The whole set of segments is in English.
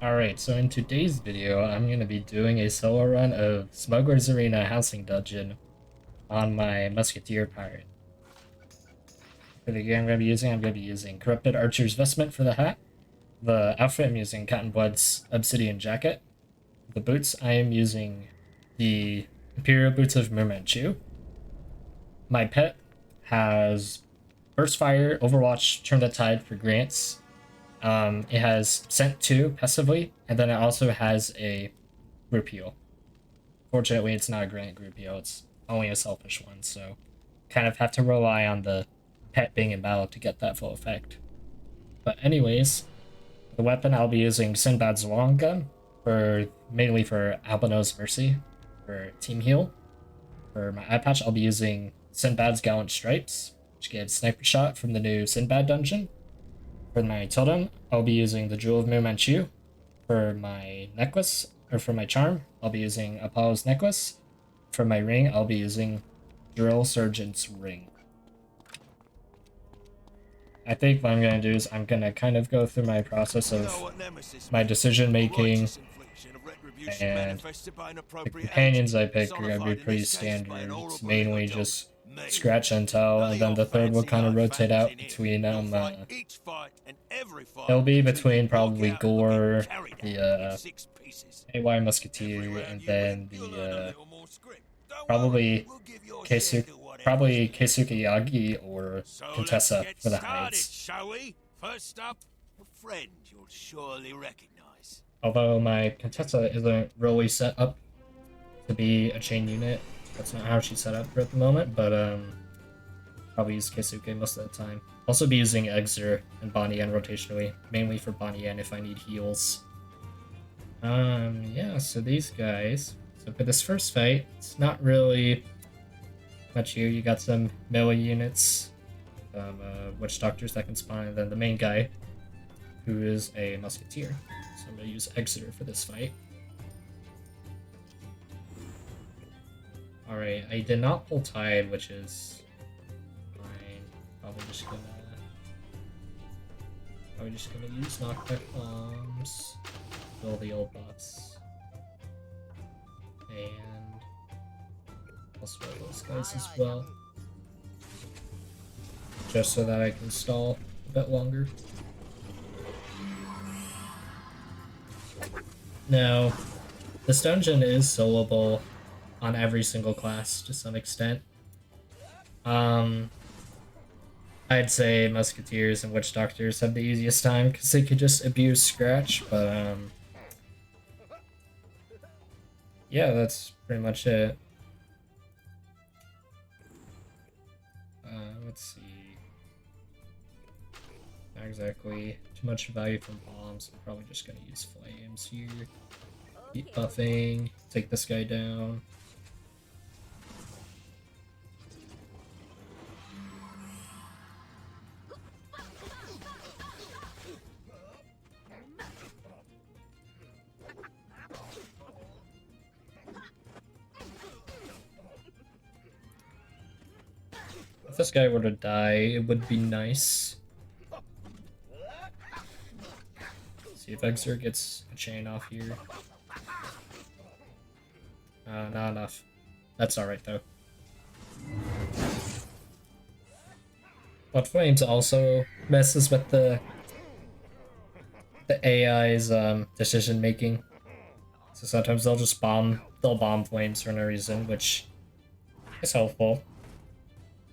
Alright, so in today's video, I'm going to be doing a solo run of Smuggler's Arena Housing Dungeon on my Musketeer Pirate. For the gear I'm going to be using Corrupted Archer's Vestment for the hat. The outfit I'm using Cotton Blood's Obsidian Jacket. The boots I am using the Imperial Boots of Mermanchu. My pet has Burst Fire, Overwatch, Turn the Tide for grants. It has Scent 2 passively, and then it also has a group heal. Fortunately, it's not a grant group heal, it's only a selfish one, so kind of have to rely on the pet being in battle to get that full effect. But anyways, the weapon I'll be using Sinbad's long gun, mainly for Albino's Mercy, for team heal. For my eye patch, I'll be using Sinbad's Gallant Stripes, which gives sniper shot from the new Sinbad dungeon. For my totem, I'll be using the Jewel of Mermanchu. For my necklace, or for my charm, I'll be using Apollo's necklace. For my ring, I'll be using Drill Sergeant's ring. I think what I'm going to do is I'm going to kind of go through my process of my decision making, and the companions I pick are going to be pretty standard. It's mainly just Scratch Intel, and then the third will kind of rotate out between it'll be between probably Gore, the AY Musketeer, and then the probably Keisuke Yagi or Contessa for the hides. First up, a friend you'll surely recognize. Although my Contessa isn't really set up to be a chain unit. That's not how she's set up for at the moment, but probably use Keisuke most of the time. Also be using Exer and Bonnie Yen rotationally, mainly for Bonnie Yen if I need heals. Yeah, so these guys. So for this first fight, it's not really much here. You got some melee units, witch doctors that can spawn, and then the main guy, who is a musketeer. So I'm gonna use Exeter for this fight. Alright, I did not pull Tide, which is fine. Probably just gonna use knockback bombs, fill the old buffs, and I'll swell those guys as well, just so that I can stall a bit longer. Now, this dungeon is soloable on every single class to some extent. I'd say Musketeers and Witch Doctors have the easiest time because they could just abuse Scratch, but yeah, that's pretty much it. Let's see. Not exactly too much value from bombs. I'm probably just gonna use flames here. Keep buffing, take this guy down. If this guy were to die, it would be nice. See if Exer gets a chain off here. Not enough. That's alright though. But Flames also messes with the AI's decision making. So sometimes they'll bomb Flames for no reason, which is helpful.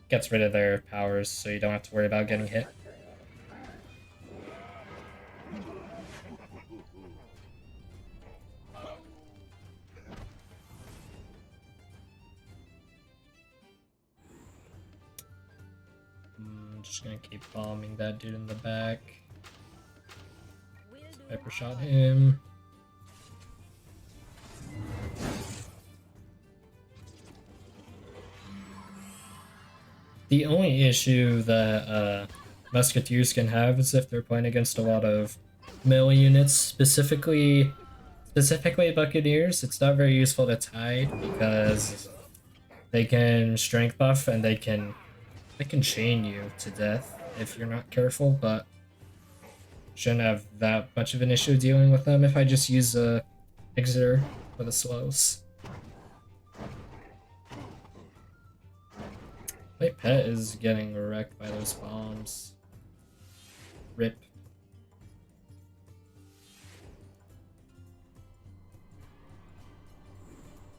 Gets rid of their powers, so you don't have to worry about getting hit. I'm just gonna keep bombing that dude in the back. Sniper shot him. The only issue that Musketeers can have is if they're playing against a lot of melee units, specifically Buccaneers. It's not very useful to Tide because they can strength buff and they can chain you to death if you're not careful, but shouldn't have that much of an issue dealing with them if I just use a Exeter for the slows. My pet is getting wrecked by those bombs. Rip.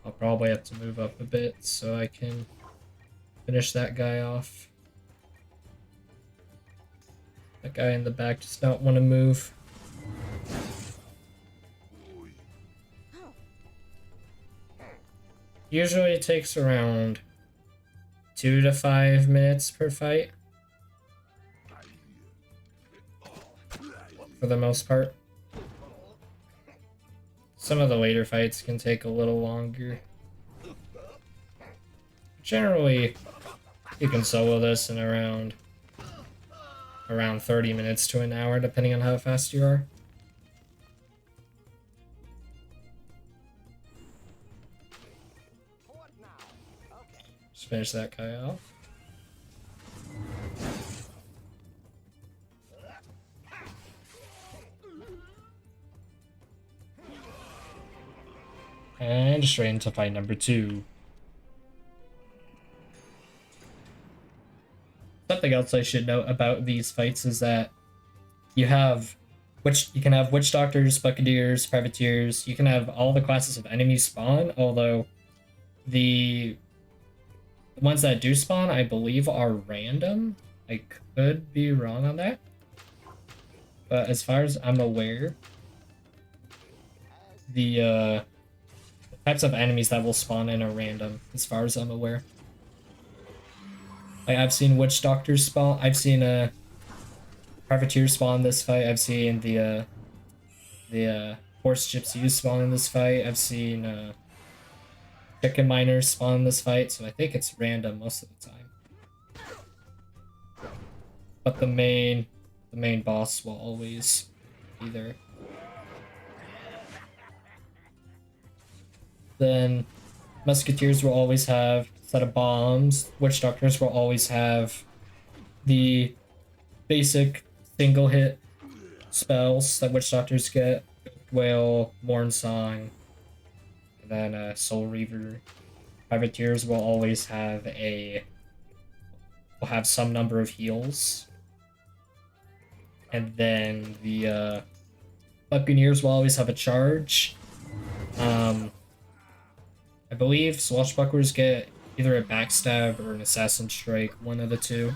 I'll probably have to move up a bit so I can finish that guy off. That guy in the back does not want to move. Usually it takes around 2 to 5 minutes per fight. For the most part. Some of the later fights can take a little longer. Generally, you can solo this in around 30 minutes to an hour, depending on how fast you are. Just finish that guy off. And straight into fight number 2. Something else I should note about these fights is that you can have witch doctors, buccaneers, privateers. You can have all the classes of enemies spawn, although the ones that do spawn, I believe, are random. I could be wrong on that, but as far as I'm aware, the types of enemies that will spawn in are random, as far as I'm aware. Like, I've seen witch doctors spawn. I've seen a privateer spawn this fight. I've seen the horse gypsies spawn in this fight. I've seen chicken miners spawn in this fight. So I think it's random most of the time. But the main boss will always be there. Then musketeers will always have a set of bombs. Witch doctors will always have the basic single hit spells that witch doctors get. Whale, Morn Song, and then Soul Reaver. Privateers will always have some number of heals. And then the Buccaneers will always have a charge. I believe swashbucklers get either a backstab or an assassin strike, one of the two.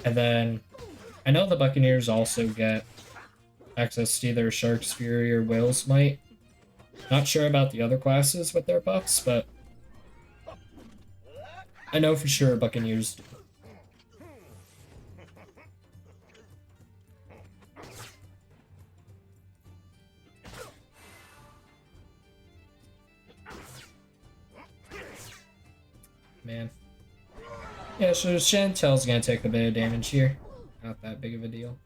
And then I know the Buccaneers also get access to either Shark's Fury or Whale's Might. Not sure about the other classes with their buffs, but I know for sure Buccaneers do. Man. Yeah, so Chantel's gonna take a bit of damage here. Not that big of a deal.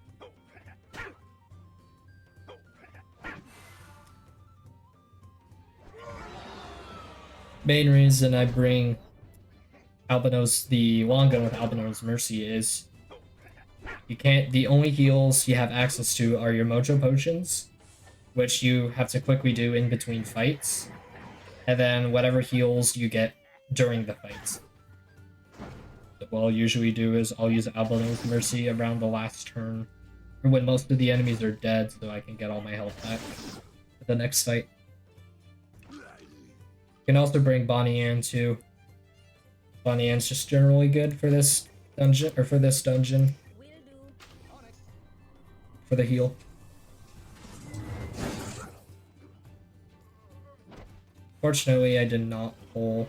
Main reason I bring the long gun with Albino's Mercy is the only heals you have access to are your mojo potions, which you have to quickly do in between fights, and then whatever heals you get during the fights. What I'll usually do is I'll use Albino's Mercy around the last turn, or when most of the enemies are dead, so I can get all my health back for the next fight. You can also bring Bonnie Ann too. Bonnie Ann's just generally good for this dungeon, for the heal. Fortunately, I did not pull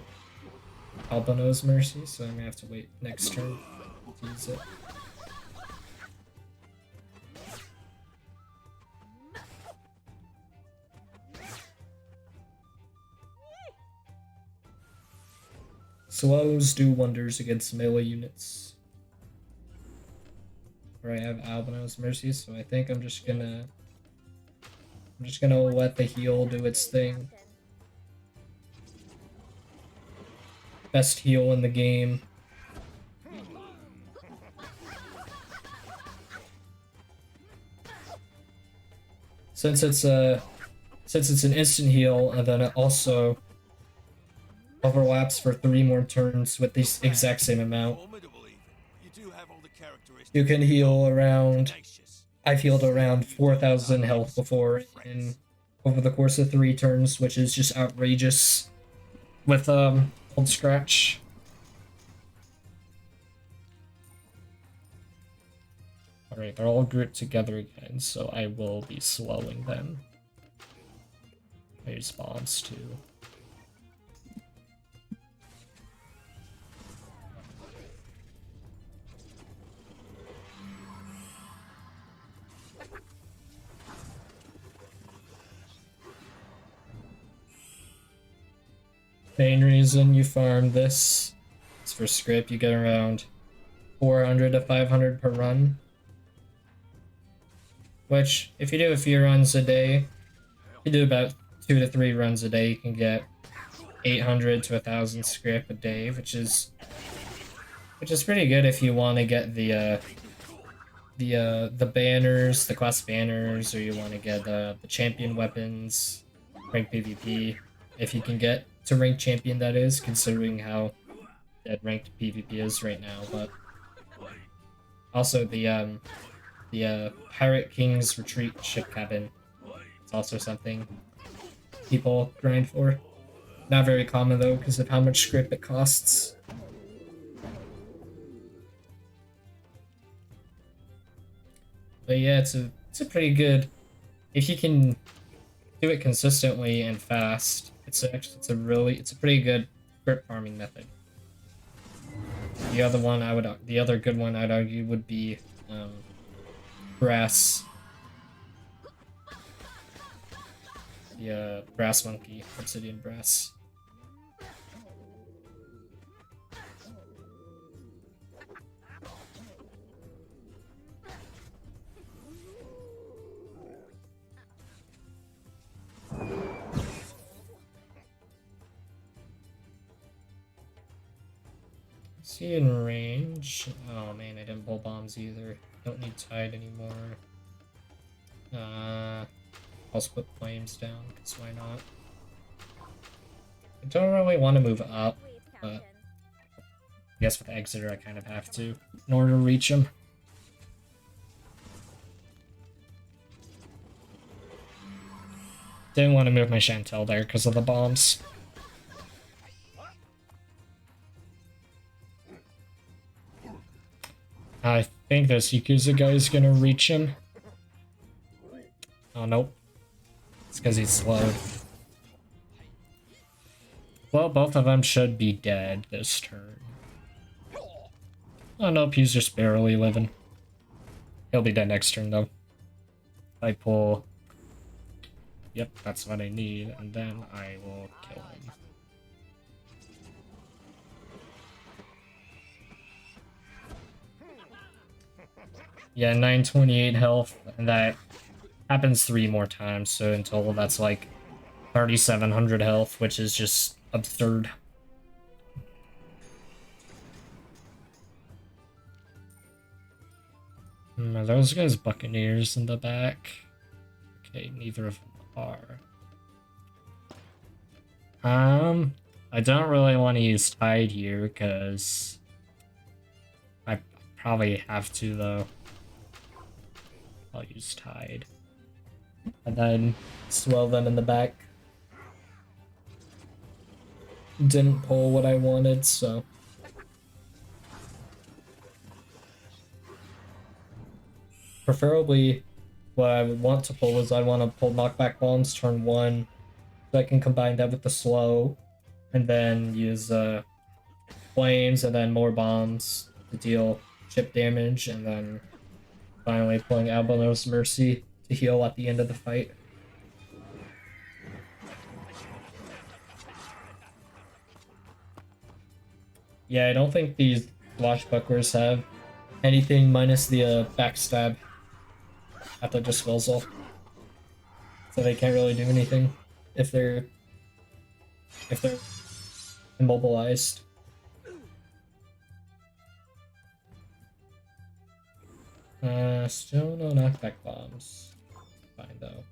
Albino's Mercy, so I'm gonna have to wait next turn to use it. Slows do wonders against melee units. Where I have Albino's Mercy, so I think I'm just gonna let the heal do its thing. Best heal in the game. since it's an instant heal, and then it also overlaps for 3 more turns with the exact same amount. You can heal around. I've healed around 4,000 health before over the course of 3 turns, which is just outrageous with Old Scratch. Alright, they're all grouped together again, so I will be slowing them. There's bombs too. Main reason you farm this is for script. You get around 400 to 500 per run. Which, if you do a few runs a day, you do about 2 to 3 runs a day, you can get 800 to 1,000 script a day, which is pretty good if you want to get the banners, the class banners, or you want to get the champion weapons, rank PvP. If you can get to rank champion, that is, considering how dead ranked PvP is right now. But also the Pirate King's Retreat ship cabin. It's also something people grind for. Not very common though, because of how much script it costs. But yeah, it's a pretty good. If you can do it consistently and fast, it's a pretty good script farming method. The other good one I'd argue would be brass. The brass monkey, obsidian brass. See in range. Oh man, I didn't pull bombs either. Don't need tide anymore. I'll split flames down, because why not? I don't really want to move up, but I guess with Exeter I kind of have to in order to reach him. Didn't want to move my Chantel there because of the bombs. I think this Yakuza guy is gonna reach him. Oh, nope. It's because he's slowed. Well, both of them should be dead this turn. Oh, nope, he's just barely living. He'll be dead next turn, though. I pull... Yep, that's what I need, and then I will kill him. Yeah, 928 health, and that happens 3 more times, so in total that's like 3,700 health, which is just absurd. Are those guys Buccaneers in the back? Okay, neither of them are. I don't really want to use Tide here, because I probably have to, though. I'll use Tide. And then swell them in the back. Didn't pull what I wanted, so... Preferably, what I would want to pull is I want to pull knockback bombs turn 1, so I can combine that with the slow, and then use flames and then more bombs to deal chip damage, and then finally pulling Albino's Mercy to heal at the end of the fight. Yeah, I don't think these swashbucklers have anything minus the backstab at the disposal, so they can't really do anything if they're immobilized. Still no knockback bombs. Fine though.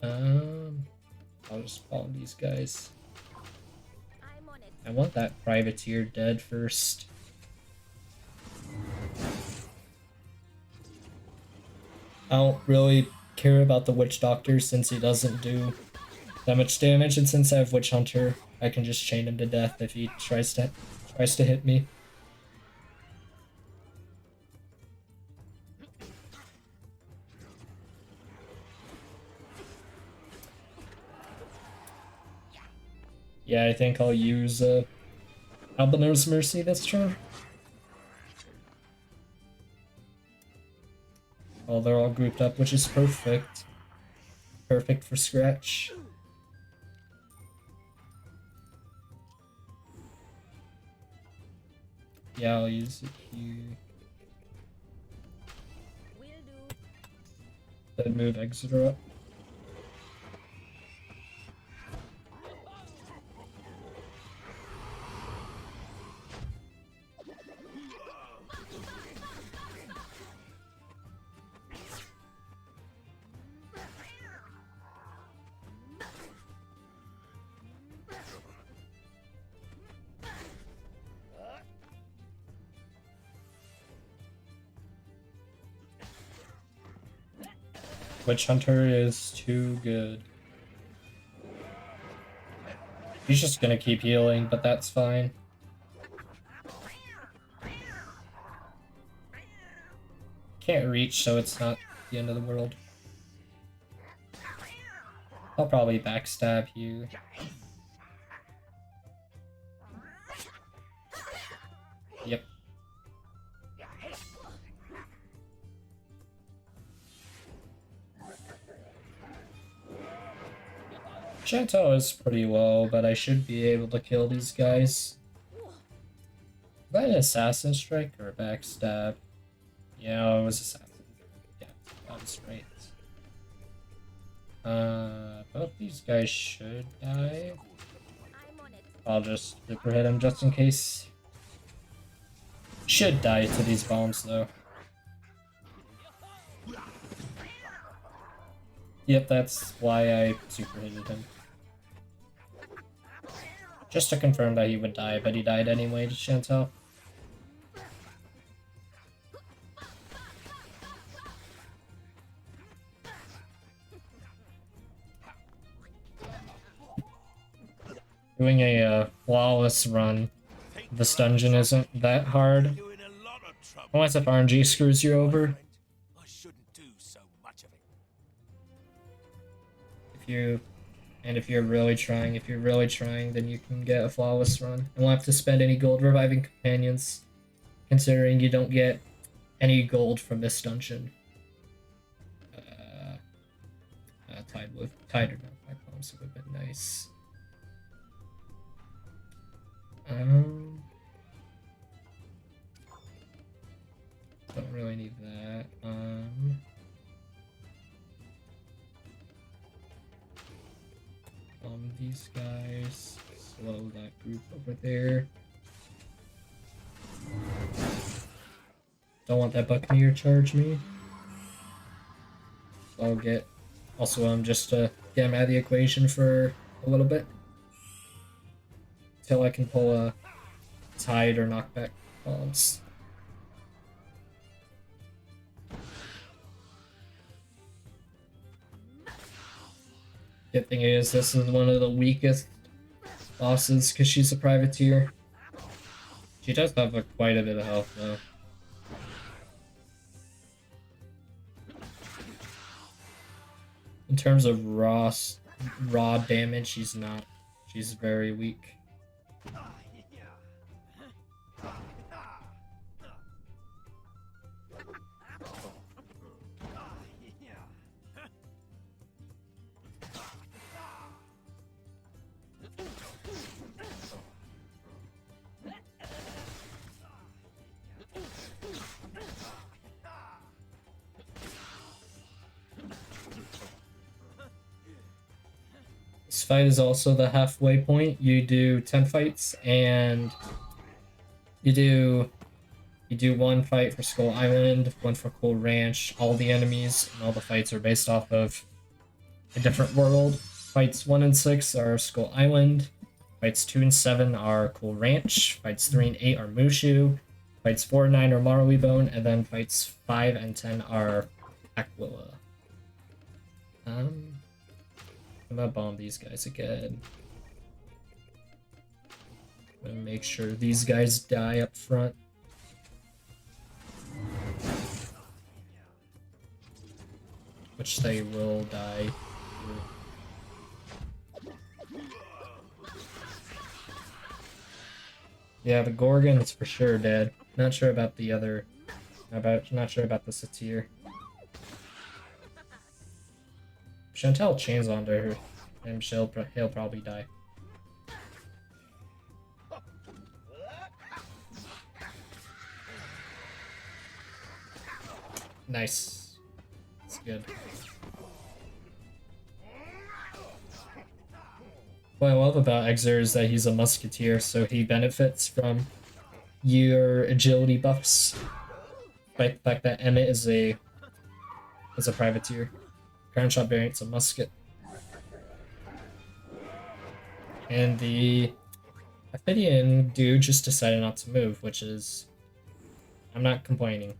I'll just spawn these guys. I'm on it. I want that privateer dead first. I don't really care about the witch doctor since he doesn't do that much damage, and since I have witch hunter, I can just chain him to death if he tries to hit me. Yeah, I think I'll use Albino's Mercy this turn. Oh, they're all grouped up, which is perfect. Perfect for Scratch. Yeah, I'll use it here. Will do. Then move Exeter up. Witch Hunter is too good. He's just gonna keep healing, but that's fine. Can't reach, so it's not the end of the world. I'll probably backstab you. Yep. Chantel is pretty low, but I should be able to kill these guys. Is that an assassin strike or a backstab? Yeah, it was assassin. Yeah, that was right. Both these guys should die. I'm on it. I'll just super hit him just in case. Should die to these bombs though. Yep, that's why I super hitted him. Just to confirm that he would die, but he died anyway to Chantel. Doing a flawless run of this dungeon isn't that hard. You're in a lot of trouble. Unless if RNG screws you over. I shouldn't do so much of it. If you're really trying, then you can get a flawless run. And won't have to spend any gold reviving companions, considering you don't get any gold from this dungeon. Tide or not, 5 bombs would have been nice. Don't really need that. These guys, slow that group over there. Don't want that Buccaneer charge me. So I'll get. Also, just get him out of the equation for a little bit. Until I can pull a Tide or knockback bombs. Good thing is, this is one of the weakest bosses because she's a privateer. She does have quite a bit of health though. In terms of raw damage, she's not. She's very weak. This fight is also the halfway point. You do 10 fights and you do 1 fight for Skull Island, 1 for Cool Ranch. All the enemies and all the fights are based off of a different world. Fights 1 and 6 are Skull Island. Fights 2 and 7 are Cool Ranch. Fights 3 and 8 are Mushu. Fights 4 and 9 are Marley-Bone, and then fights 5 and 10 are Aquila. I'm gonna bomb these guys again. I'm gonna make sure these guys die up front. Which they will die. Yeah, the Gorgon's for sure dead. Not sure about the other. Not sure about the Satyr. Chantel chains onto her, and he'll probably die. Nice. That's good. What I love about Exer is that he's a musketeer, so he benefits from your agility buffs. Despite the fact that Emmett is a privateer. Crown shot variant's a musket. And the Ophidian dude just decided not to move, which is... I'm not complaining.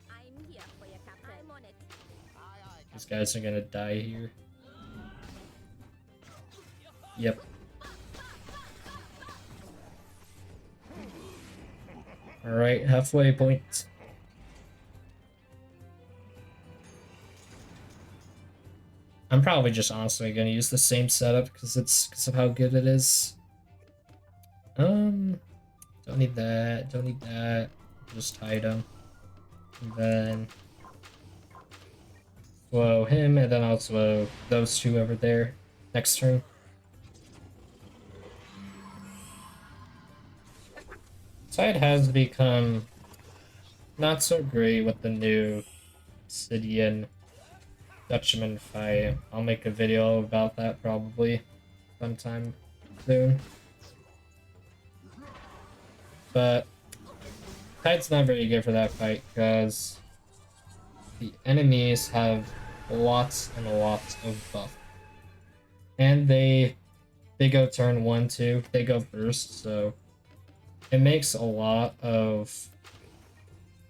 I'm here for you, Captain. I'm on it. These guys are gonna die here. Yep. Alright, halfway point. I'm probably just honestly gonna use the same setup because of how good it is. Don't need that, don't need that. Just hide him. And then slow him, and then I'll slow those two over there next turn. Side has become not so great with the new Obsidian Dutchman fight. I'll make a video about that probably sometime soon. But Tide's not very good for that fight because the enemies have lots and lots of buff. And they go turn 1, 2. They go first, so it makes a lot of...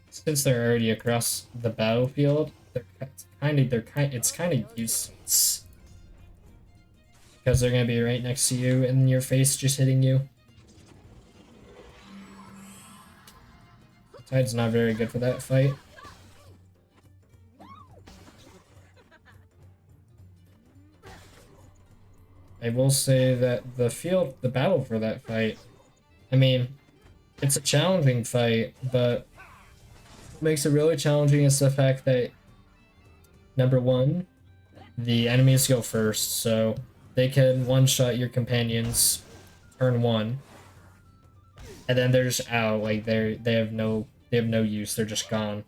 Since they're already across the battlefield, it's kind of useless. Because they're gonna be right next to you in your face, just hitting you. Tide's not very good for that fight. I will say that the battle for that fight, I mean, it's a challenging fight, but what makes it really challenging is the fact that, number one, the enemies go first, so they can one-shot your companions turn 1, and then they're just out, like they have no use, they're just gone.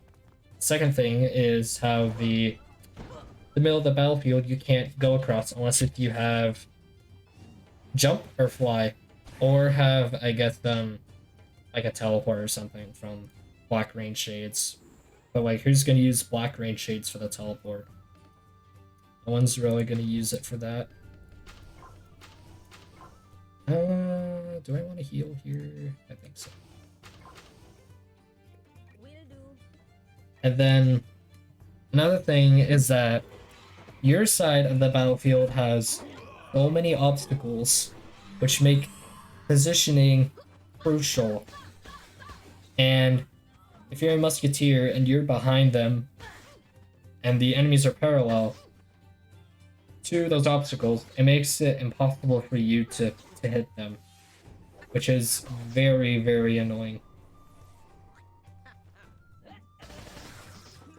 Second thing is how the middle of the battlefield you can't go across unless if you have jump or fly, or have, I guess, like a teleport or something from Black Rain Shades. But like, who's gonna use Black Rain Shades for the teleport? No one's really gonna use it for that. Do I want to heal here? I think so. Will do. And then another thing is that your side of the battlefield has so many obstacles, which make positioning crucial. And if you're a musketeer and you're behind them and the enemies are parallel to those obstacles, it makes it impossible for you to hit them, which is very, very annoying.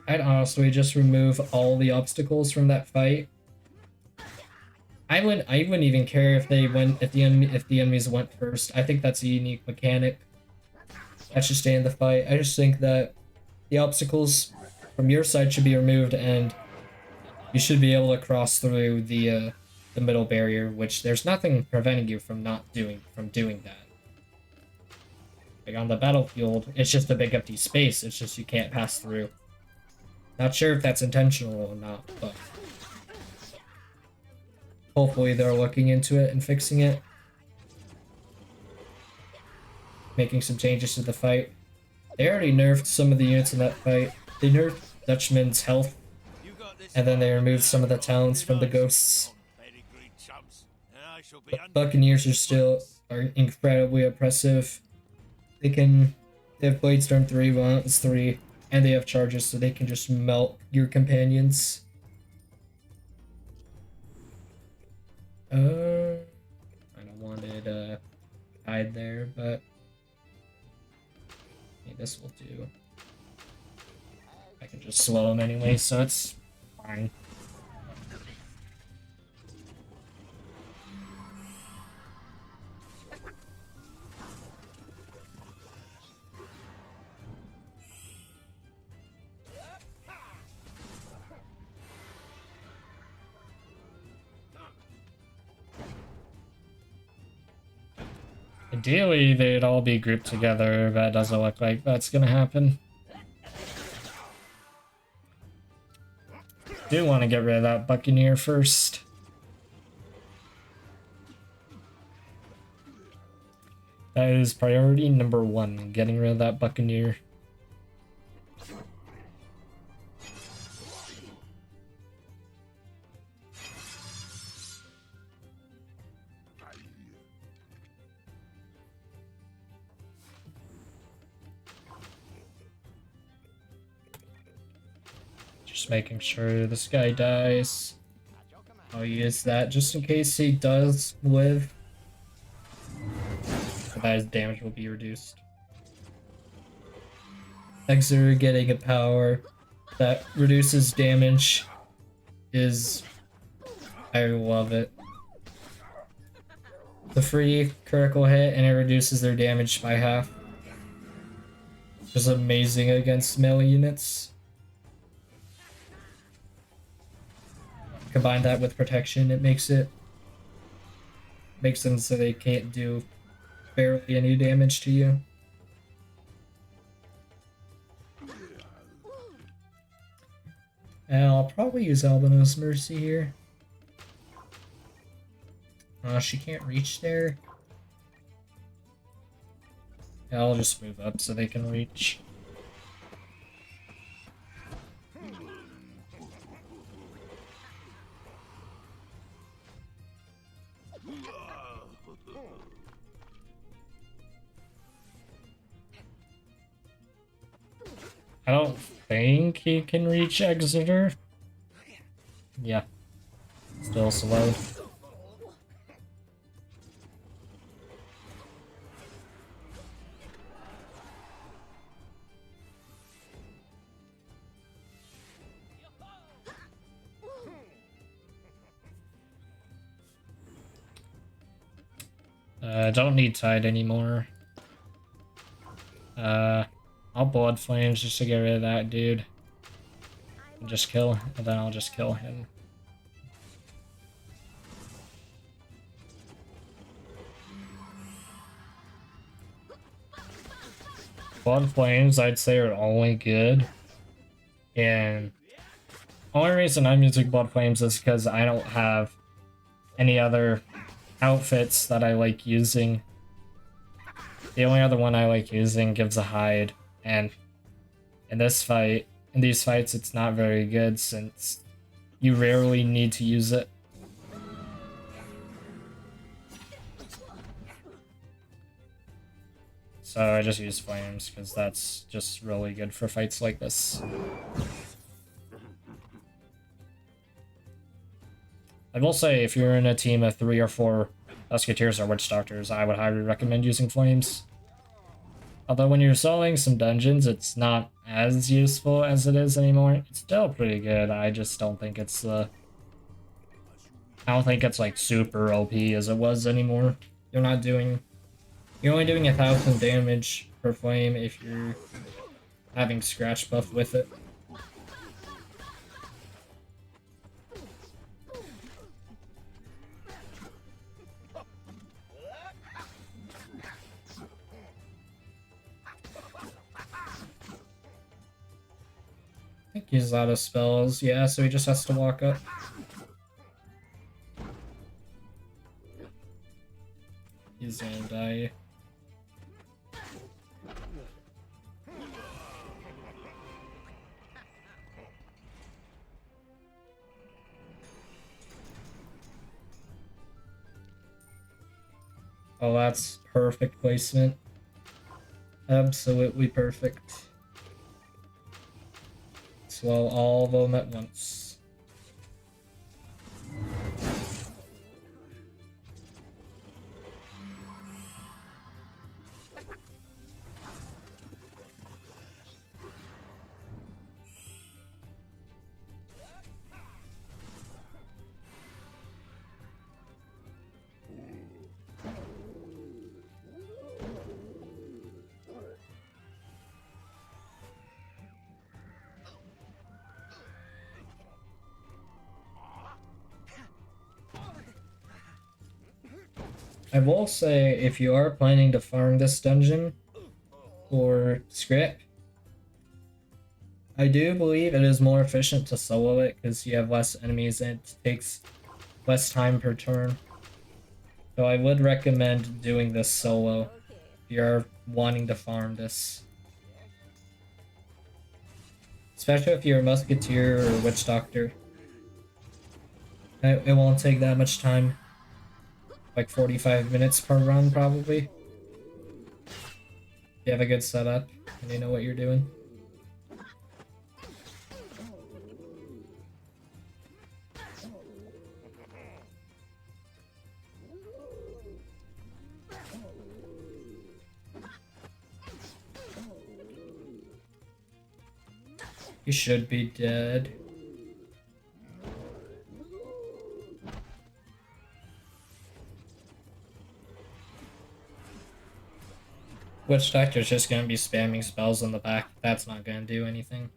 I'd honestly just remove all the obstacles from that fight. I wouldn't even care if the enemies went first. I think that's a unique mechanic that should stay in the fight. I just think that the obstacles from your side should be removed, and you should be able to cross through the middle barrier, which there's nothing preventing you from doing that. Like on the battlefield, it's just a big empty space. It's just you can't pass through. Not sure if that's intentional or not, but hopefully they're looking into it and fixing it. Making some changes to the fight. They already nerfed some of the units in that fight. They nerfed Dutchman's health, You got this and then they far, removed some of the now talents from the roll ghosts. on, pedigreed chumps, and I shall be under Buccaneers are your still foot. incredibly oppressive. They have Blade Storm 3, Violence 3, and they have charges, so they can just melt your companions. I don't wanted hide there, but okay, this will do. I can just slow him anyway, so it's fine. Ideally, they'd all be grouped together, but it doesn't look like that's gonna happen. Do want to get rid of that Buccaneer first. That is priority number 1, getting rid of that Buccaneer. Just making sure this guy dies. I'll use that just in case he does live. So that his damage will be reduced. Exeter getting a power that reduces damage is... I love it. The free critical hit and it reduces their damage by half. Just amazing against melee units. Combine that with protection, it makes them so they can't do barely any damage to you. And I'll probably use Albino's Mercy here. She can't reach there. Yeah, I'll just move up so they can reach. I don't think he can reach Exeter. Yeah. Still slow. I don't need Tide anymore. I'll Blood Flames just to get rid of that dude. And then I'll just kill him. Blood Flames, I'd say, are only good. And only reason I'm using Blood Flames is because I don't have any other outfits that I like using. The only other one I like using gives a hide, and in these fights, it's not very good since you rarely need to use it. So I just use flames because that's just really good for fights like this. I will say, if you're in a team of 3 or 4 Musketeers or Witch Doctors, I would highly recommend using flames. Although when you're soloing some dungeons, it's not as useful as it is anymore. It's still pretty good. I just don't think it's I don't think it's like super OP as it was anymore. You're only doing 1,000 damage per flame if you're having scratch buff with it. I think he's out of spells, yeah, so he just has to walk up. die. Oh, that's perfect placement. Absolutely perfect. Swallow all of them at once. I will say, if you are planning to farm this dungeon for script, I do believe it is more efficient to solo it because you have less enemies and it takes less time per turn. So I would recommend doing this solo Okay. if you're wanting to farm this. Especially if you're a Musketeer or Witch Doctor. It won't take that much time. Like 45 minutes per run, probably. You have a good setup and you know what you're doing. You should be dead. Witch Doctor's just gonna be spamming spells on the back. That's not gonna do anything.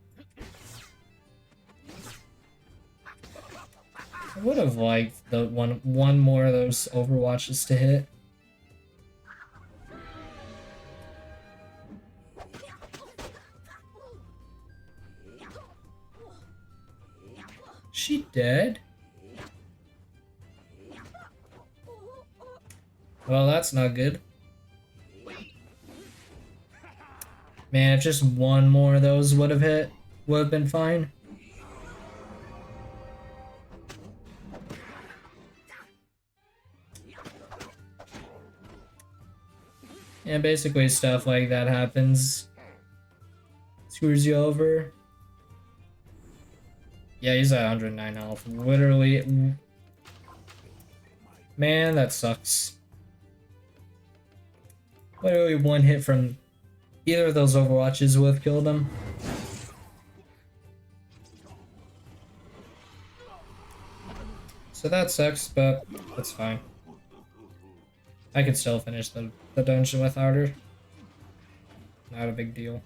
I would have liked the one more of those Overwatches to hit. She dead? Well, that's not good. Man, if just one more of those would have hit, would have been fine. And basically stuff like that happens. Screws you over. Yeah, he's at 109 health. Literally. Man, that sucks. Literally one hit from either of those Overwatches would have killed him. So that sucks, but that's fine. I can still finish the dungeon without her. Not a big deal.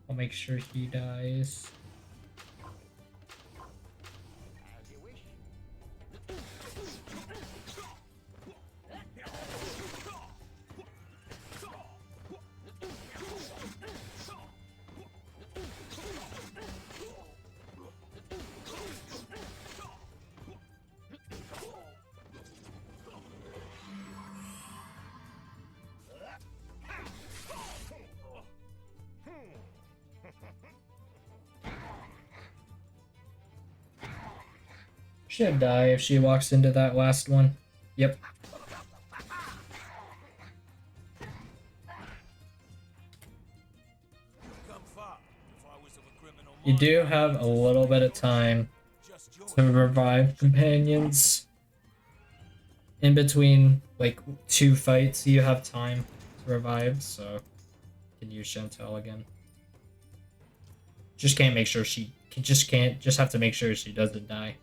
I'll make sure he dies. Should die if she walks into that last one. Yep. You do have a little bit of time to revive companions. In between, like, 2 fights, you have time to revive, so you can use Chantel again. Just can't make sure she... just have to make sure she doesn't die.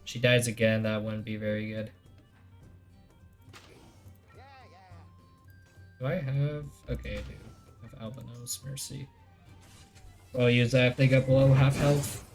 She dies again, that wouldn't be very good. Do I have... okay, I do. I have Albino's Mercy. I'll use that if they get below half health.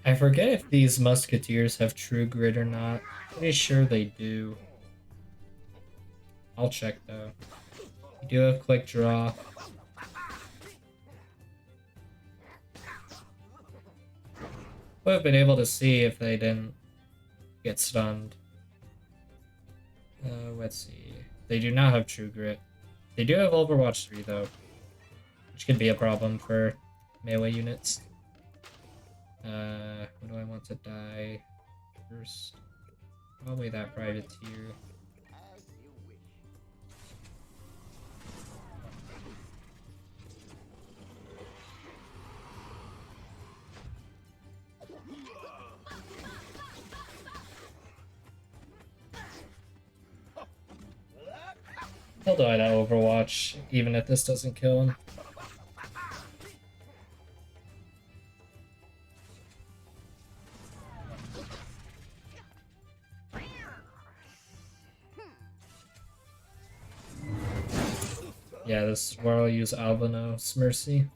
I forget if these musketeers have true grit or not. Pretty sure they do. I'll check though. You do have quick draw. Would have been able to see if they didn't get stunned. Let's see. They do not have true grit. They do have Overwatch 3 though, which could be a problem for melee units. Who do I want to die first? Probably that privateer. He'll die to Overwatch, even if this doesn't kill him. Yeah, this is where I'll use Albino's Mercy.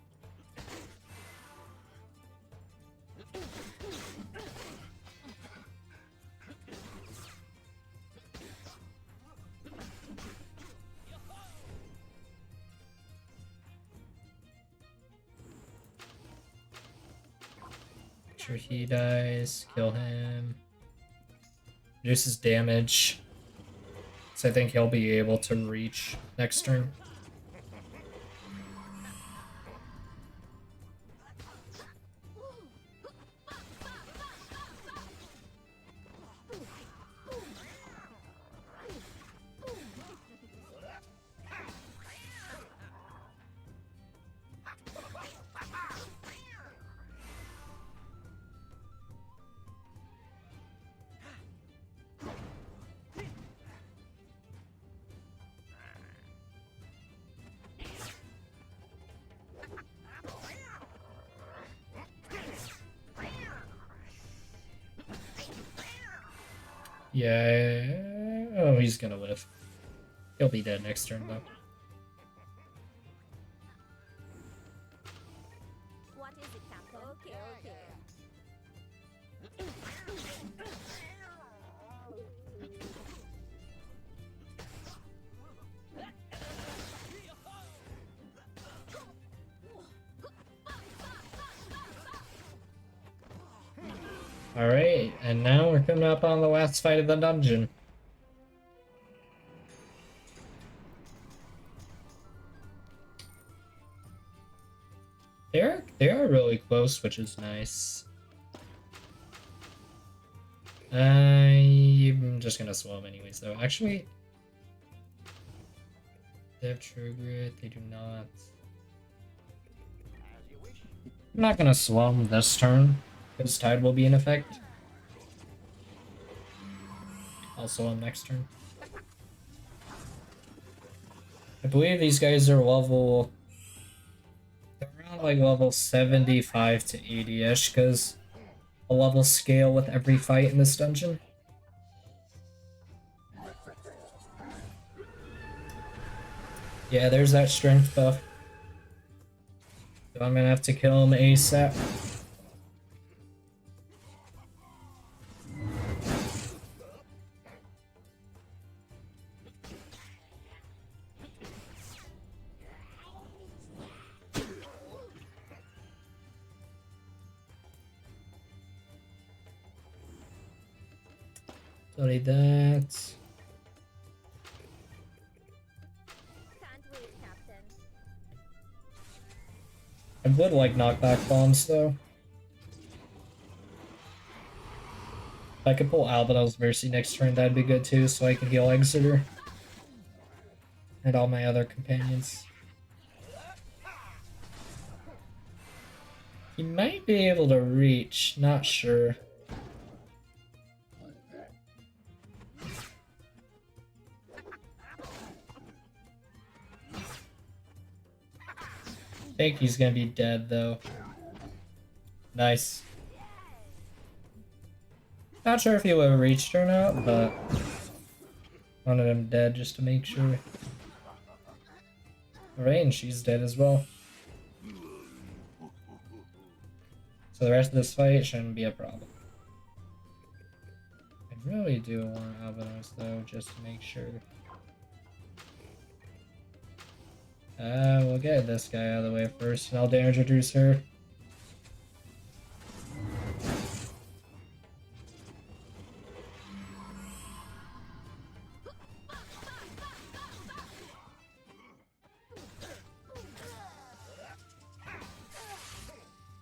Make sure he dies, kill him. Reduces damage. So I think he'll be able to reach next turn. Yeah. Oh, he's gonna live. He'll be dead next turn, though. What is it, Captain? Okay, okay. Alright, and now we're coming up on the last fight of the dungeon. They are really close, which is nice. I'm just gonna swim anyways, though. Actually, they have true grit. They do not. I'm not gonna swim this turn because Tide will be in effect. Also on next turn. I believe these guys are level. They're around like level 75 to 80-ish, because a level scale with every fight in this dungeon. Yeah, there's that strength buff. So I'm gonna have to kill him ASAP. Don't need that. Can't wait, Captain. I would like knockback bombs though. If I could pull Albino's Mercy next turn, that'd be good too, so I can heal Exeter. And all my other companions. He might be able to reach, not sure. I think he's gonna be dead though. Nice. Not sure if he would have reached or not, but wanted him dead just to make sure. Alright, and she's dead as well. So the rest of this fight shouldn't be a problem. I really do want Albinos though, just to make sure. We'll get this guy out of the way first, and I'll damage reduce her.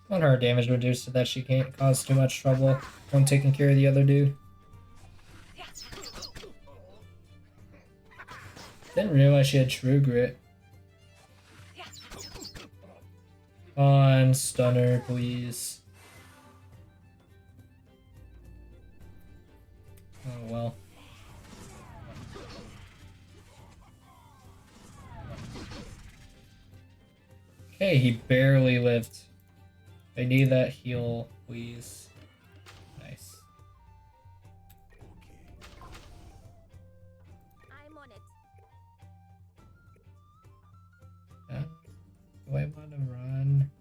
Want her damage reduced so that she can't cause too much trouble when taking care of the other dude. Didn't realize she had True Grit. On Stunner, please. Oh well. Okay, he barely lived. I need that heal, please. Nice. I'm on it. Do I want to run?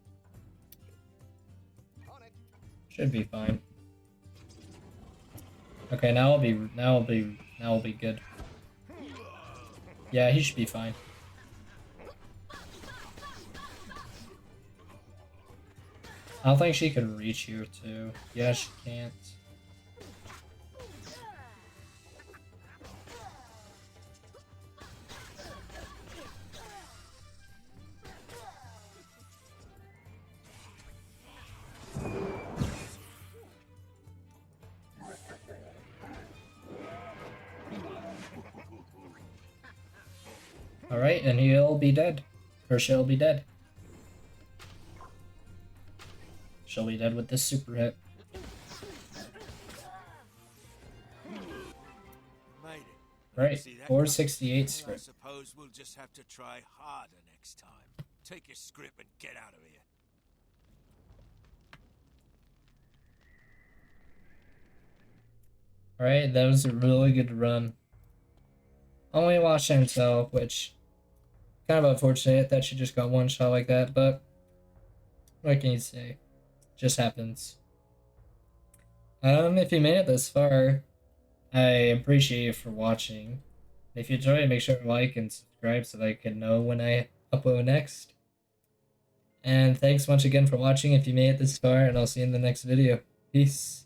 Should be fine. Okay, now I'll be good. Yeah, he should be fine. I don't think she can reach you too. Yeah, she can't. Alright, and he'll be dead. Or she'll be dead. She'll be dead with this super hit. Made it. Right, See that? 468 I script. suppose we'll just have to try harder next time. Take your script and get out of here. Alright, that was a really good run. Only lost Chantel, which kind of unfortunate that she just got one shot like that, but what can you say? Just happens. If you made it this far, I appreciate you for watching. If you enjoyed, make sure to like and subscribe so that I can know when I upload next. And thanks once again for watching if you made it this far, and I'll see you in the next video. Peace.